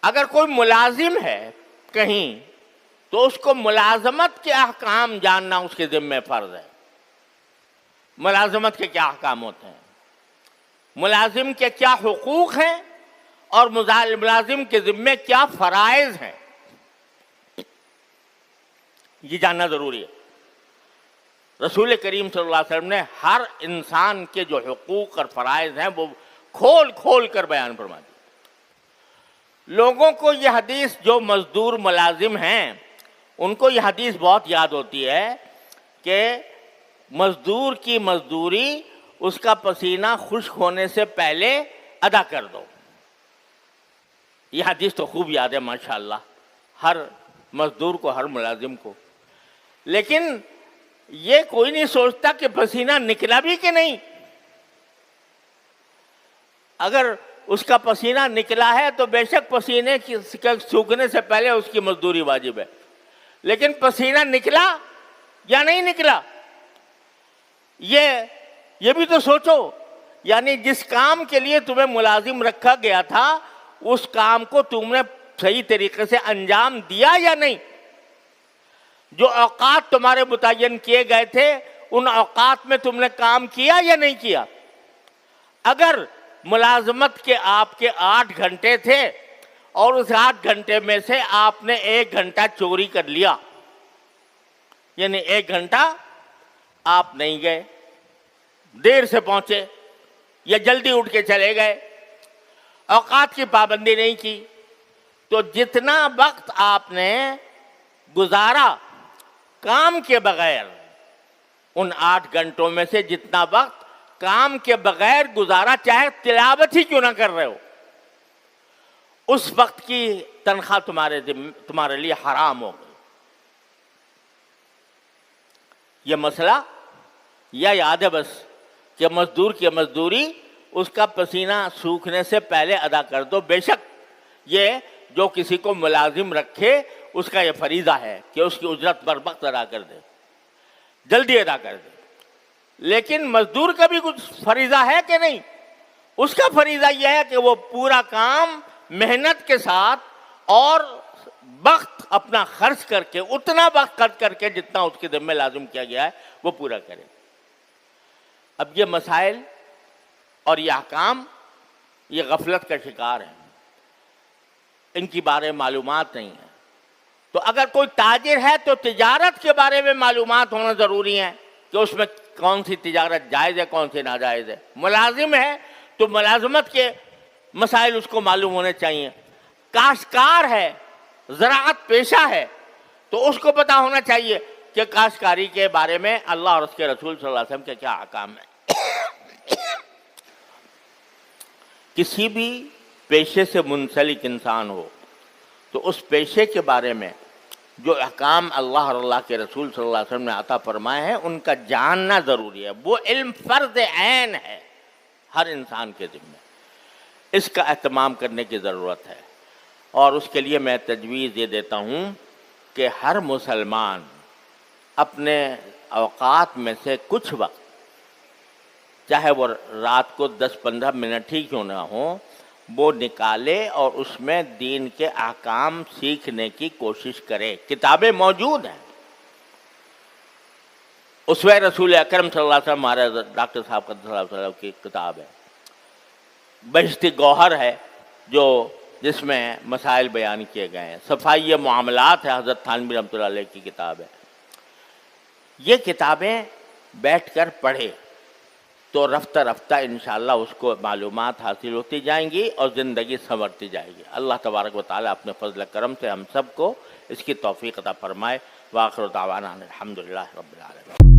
اگر کوئی ملازم ہے کہیں تو اس کو ملازمت کے احکام جاننا اس کے ذمہ فرض ہے. ملازمت کے کیا احکام ہوتے ہیں، ملازم کے کیا حقوق ہیں، اور ملازم کے ذمہ کیا فرائض ہیں، یہ جاننا ضروری ہے. رسول کریم صلی اللہ علیہ وسلم نے ہر انسان کے جو حقوق اور فرائض ہیں وہ کھول کھول کر بیان فرما دی. لوگوں کو یہ حدیث، جو مزدور ملازم ہیں ان کو یہ حدیث بہت یاد ہوتی ہے کہ مزدور کی مزدوری اس کا پسینہ خشک ہونے سے پہلے ادا کر دو. یہ حدیث تو خوب یاد ہے ماشاءاللہ ہر مزدور کو، ہر ملازم کو. لیکن یہ کوئی نہیں سوچتا کہ پسینہ نکلا بھی کہ نہیں. اگر اس کا پسینہ نکلا ہے تو بے شک پسینے کے سوکھنے سے پہلے اس کی مزدوری واجب ہے، لیکن پسینہ نکلا یا نہیں نکلا یہ بھی تو سوچو. یعنی جس کام کے لیے تمہیں ملازم رکھا گیا تھا اس کام کو تم نے صحیح طریقے سے انجام دیا یا نہیں. جو اوقات تمہارے متعین کیے گئے تھے ان اوقات میں تم نے کام کیا یا نہیں کیا. اگر ملازمت کے آپ کے 8 گھنٹے تھے اور اس 8 گھنٹے میں سے آپ نے 1 گھنٹہ چوری کر لیا، یعنی 1 گھنٹہ آپ نہیں گئے، دیر سے پہنچے یا جلدی اٹھ کے چلے گئے، اوقات کی پابندی نہیں کی، تو جتنا وقت آپ نے گزارا کام کے بغیر، ان 8 گھنٹوں میں سے جتنا وقت کام کے بغیر گزارا، چاہے تلاوت ہی کیوں نہ کر رہے ہو، اس وقت کی تنخواہ تمہارے لیے حرام ہو گئی. یہ مسئلہ یا یاد ہے بس کہ مزدور کی مزدوری اس کا پسینہ سوکھنے سے پہلے ادا کر دو. بے شک یہ جو کسی کو ملازم رکھے اس کا یہ فریضہ ہے کہ اس کی اجرت بر وقت ادا کر دے، جلدی ادا کر دے. لیکن مزدور کا بھی کچھ فریضہ ہے کہ نہیں؟ اس کا فریضہ یہ ہے کہ وہ پورا کام محنت کے ساتھ اور وقت اپنا خرچ کر کے، اتنا وقت خرچ کر کے جتنا اس کے ذمہ لازم کیا گیا ہے وہ پورا کرے. اب یہ مسائل اور یہ احکام یہ غفلت کا شکار ہیں، ان کی بارے معلومات نہیں ہے. تو اگر کوئی تاجر ہے تو تجارت کے بارے میں معلومات ہونا ضروری ہے کہ اس میں کون سی تجارت جائز ہے، کون سی ناجائز ہے. ملازم ہے تو ملازمت کے مسائل اس کو معلوم ہونے چاہیے. کاشتکار ہے، زراعت پیشہ ہے، تو اس کو پتہ ہونا چاہیے کہ کاشتکاری کے بارے میں اللہ اور اس کے رسول صلی اللہ علیہ وسلم کے کیا احکام ہیں. کسی بھی پیشے سے منسلک انسان ہو تو اس پیشے کے بارے میں جو احکام اللہ اور اللہ کے رسول صلی اللہ علیہ وسلم نے عطا فرمائے ہیں ان کا جاننا ضروری ہے. وہ علم فرض عین ہے ہر انسان کے ذمہ، اس کا اہتمام کرنے کی ضرورت ہے. اور اس کے لیے میں تجویز یہ دیتا ہوں کہ ہر مسلمان اپنے اوقات میں سے کچھ وقت، چاہے وہ رات کو 10-15 منٹ ہی کیوں نہ ہو، وہ نکالے اور اس میں دین کے احکام سیکھنے کی کوشش کرے. کتابیں موجود ہیں. اسوہ رسول اکرم صلی اللہ علیہ وسلم ہمارے ڈاکٹر صاحب قدس اللہ علیہ وسلم کی کتاب ہے. بہشتی گوہر ہے جس میں مسائل بیان کیے گئے ہیں. صفائی معاملات ہے، حضرت تھانوی رحمۃ اللہ علیہ کی کتاب ہے. یہ کتابیں بیٹھ کر پڑھے تو رفتہ رفتہ انشاءاللہ اس کو معلومات حاصل ہوتی جائیں گی اور زندگی سنورتی جائے گی. اللہ تبارک و تعالیٰ اپنے فضل کرم سے ہم سب کو اس کی توفیق عطا فرمائے. وآخر دعوانا الحمدللہ رب العالمین.